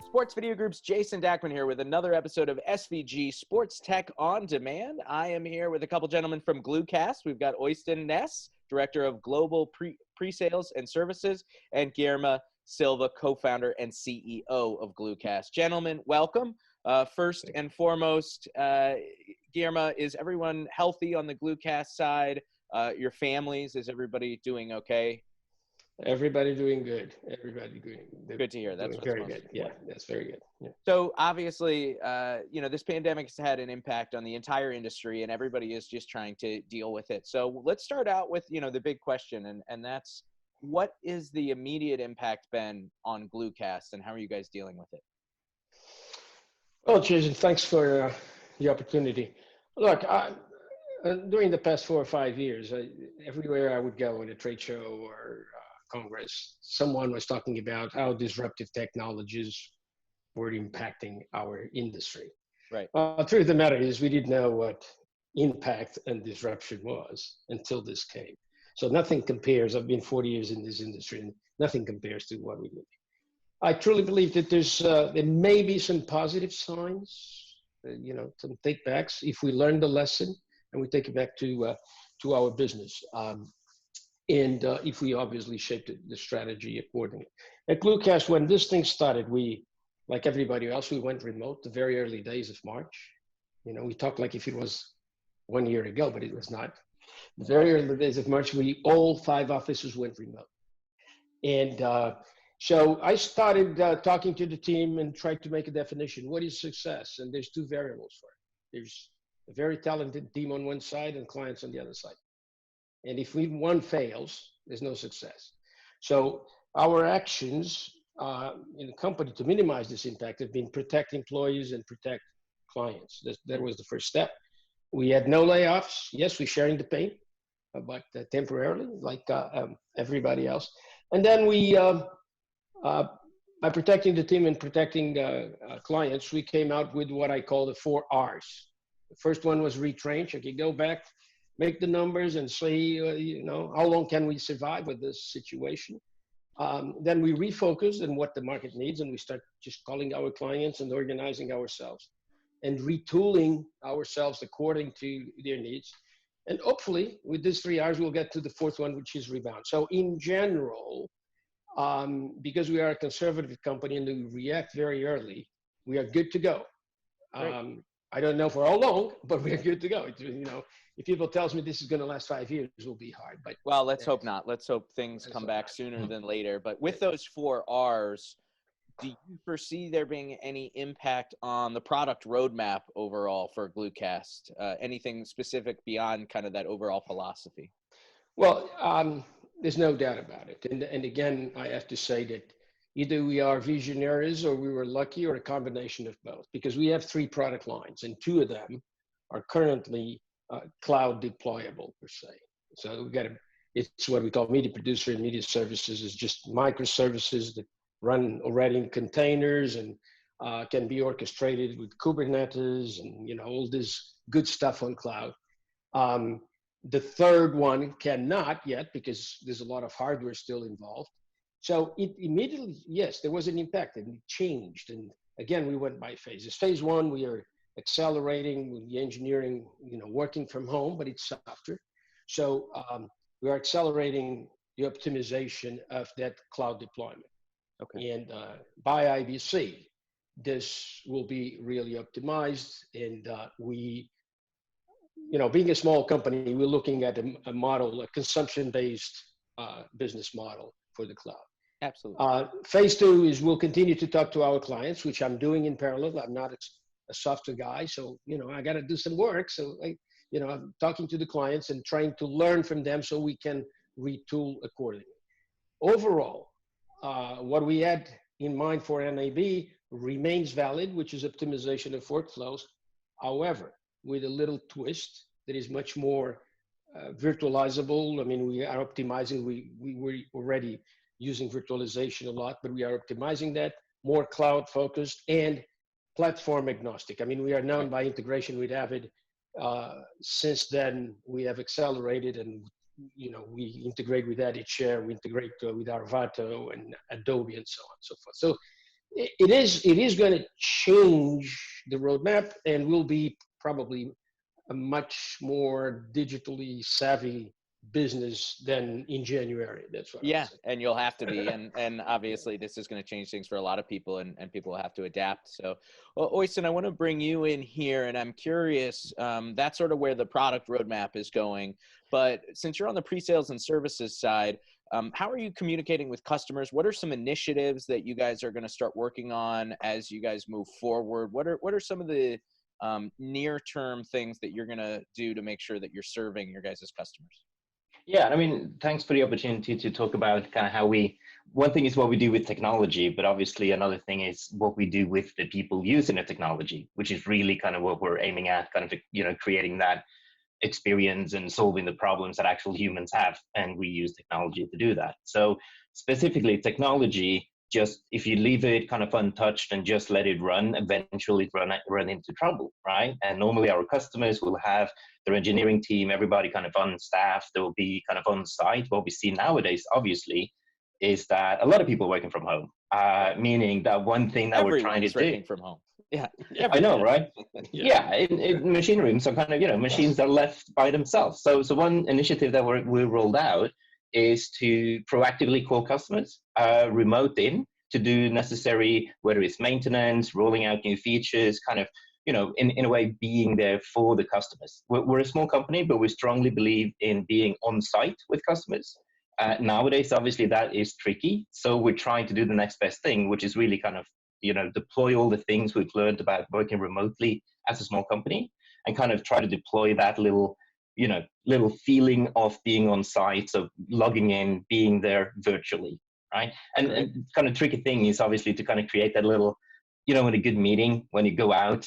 Sports Video Group's Jason Dachman here with another episode of SVG SportsTech On Demand. I am here with a couple gentlemen from GLOOKAST. We've got Øystein Naess, Director of Global Pre-Sales and Services, and Guilherme Silva, Co-Founder and CEO of GLOOKAST. Gentlemen, welcome. First and foremost, Guilherme, is everyone healthy on the GLOOKAST side? Your families, is everybody doing okay? Everybody doing good. Everybody doing good to hear. That's what's very good. Yeah, that's very good. Yeah. So obviously, this pandemic has had an impact on the entire industry, and everybody is just trying to deal with it. So let's start out with the big question, and that's, what is the immediate impact been on GLOOKAST, and how are you guys dealing with it? Well, Jason, thanks for the opportunity. Look, during the past 4 or 5 years, everywhere I would go in a trade show or Congress, someone was talking about how disruptive technologies were impacting our industry. Right. Truth of the matter is, we didn't know what impact and disruption was until this came. So nothing compares. I've been 40 years in this industry, and nothing compares to what we did. I truly believe that there may be some positive signs, some take backs if we learn the lesson and we take it back to our business. And if we obviously shape the strategy accordingly. At GLOOKAST, when this thing started, we, like everybody else, we went remote the very early days of March. We talked like if it was 1 year ago, but it was not. The very early days of March, all 5 offices went remote. And so I started talking to the team and tried to make a definition. What is success? And there's 2 variables for it. There's a very talented team on one side and clients on the other side. And if one fails, there's no success. So our actions in the company to minimize this impact have been protect employees and protect clients. That was the first step. We had no layoffs. Yes, we're sharing the pain, but temporarily, like everybody else. And then we, by protecting the team and protecting clients, we came out with what I call the 4 R's. The first one was retrain. Okay, go back, make the numbers and see, how long can we survive with this situation? Then we refocus on what the market needs, and we start just calling our clients and organizing ourselves and retooling ourselves according to their needs. And hopefully with these 3 R's, we'll get to the 4th one, which is rebound. So in general, because we are a conservative company and we react very early, we are good to go. Right. I don't know for how long, but we're good to go. If people tells me this is going to last 5 years, it will be hard. But well, let's hope not. Let's hope things come back sooner than later. But with those 4 R's, do you foresee there being any impact on the product roadmap overall for GLOOKAST? Anything specific beyond kind of that overall philosophy? Well, there's no doubt about it. And again, I have to say that either we are visionaries or we were lucky, or a combination of both, because we have 3 product lines and 2 of them are currently cloud deployable per se. So it's what we call media producer and media services, is just microservices that run already in containers and can be orchestrated with Kubernetes and all this good stuff on cloud. The third one cannot yet, because there's a lot of hardware still involved. So it immediately, yes, there was an impact and it changed. And again, we went by phases. Phase 1, we are accelerating with the engineering, working from home, but it's softer. So we are accelerating the optimization of that cloud deployment. Okay. And by IBC, this will be really optimized. And we, being a small company, we're looking at a model, a consumption-based business model for the cloud. Absolutely. Phase 2 is we'll continue to talk to our clients, which I'm doing in parallel. I'm not a software guy, so I got to do some work. So I'm talking to the clients and trying to learn from them so we can retool accordingly. Overall, what we had in mind for NAB remains valid, which is optimization of workflows. However, with a little twist that is much more virtualizable. I mean, we are optimizing. We were already using virtualization a lot, but we are optimizing that, more cloud focused and platform agnostic. I mean, we are known by integration with Avid. Since then, we have accelerated, and we integrate with EditShare, we integrate with Arvato and Adobe and so on and so forth. So it is going to change the roadmap, and will be probably a much more digitally savvy business than in January. That's what I would say. And you'll have to be, and obviously this is going to change things for a lot of people, and people will have to adapt. So, well, Øystein, I want to bring you in here, and I'm curious, that's sort of where the product roadmap is going. But since you're on the pre-sales and services side, how are you communicating with customers? What are some initiatives that you guys are going to start working on as you guys move forward? What are some of the near-term things that you're going to do to make sure that you're serving your guys' customers? Yeah, I mean, thanks for the opportunity to talk about kind of how one thing is what we do with technology, but obviously another thing is what we do with the people using the technology, which is really kind of what we're aiming at, kind of, creating that experience and solving the problems that actual humans have. And we use technology to do that. So specifically technology, just if you leave it kind of untouched and just let it run, eventually run into trouble, right? And normally our customers will have their engineering team, everybody kind of on staff, they will be kind of on site. What we see nowadays, obviously, is that a lot of people are working from home, meaning that one thing that we're trying to do. Working from home. Yeah, I know, right? Yeah, in machine rooms are kind of, machines are left by themselves. So one initiative that we rolled out is to proactively call customers remote in to do necessary, whether it's maintenance, rolling out new features, kind of, in a way being there for the customers. We're a small company, but we strongly believe in being on site with customers. Nowadays, obviously, that is tricky. So we're trying to do the next best thing, which is really kind of, deploy all the things we've learned about working remotely as a small company and kind of try to deploy that little feeling of being on site, of logging in, being there virtually, right? And kind of tricky thing is obviously to kind of create that little, in a good meeting, when you go out,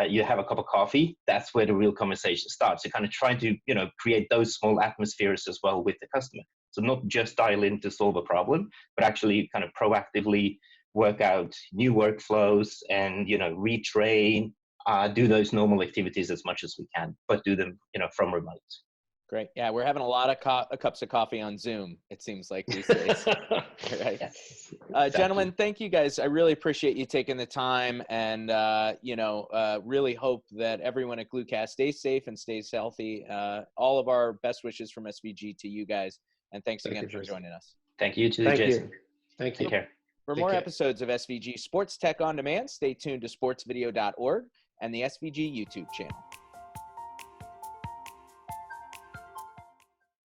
you have a cup of coffee, that's where the real conversation starts. You're kind of trying to, create those small atmospheres as well with the customer. So not just dial in to solve a problem, but actually kind of proactively work out new workflows and, retrain, do those normal activities as much as we can, but do them, from remote. Great. Yeah, we're having a lot of cups of coffee on Zoom, it seems like these days. Right. Yes, exactly. Gentlemen, thank you guys. I really appreciate you taking the time, and really hope that everyone at GLOOKAST stays safe and stays healthy. All of our best wishes from SVG to you guys, and thanks again for joining us. Thank you to Jason. Thank you. Take care. For more episodes of SVG Sports Tech On Demand, stay tuned to sportsvideo.org and the SVG YouTube channel.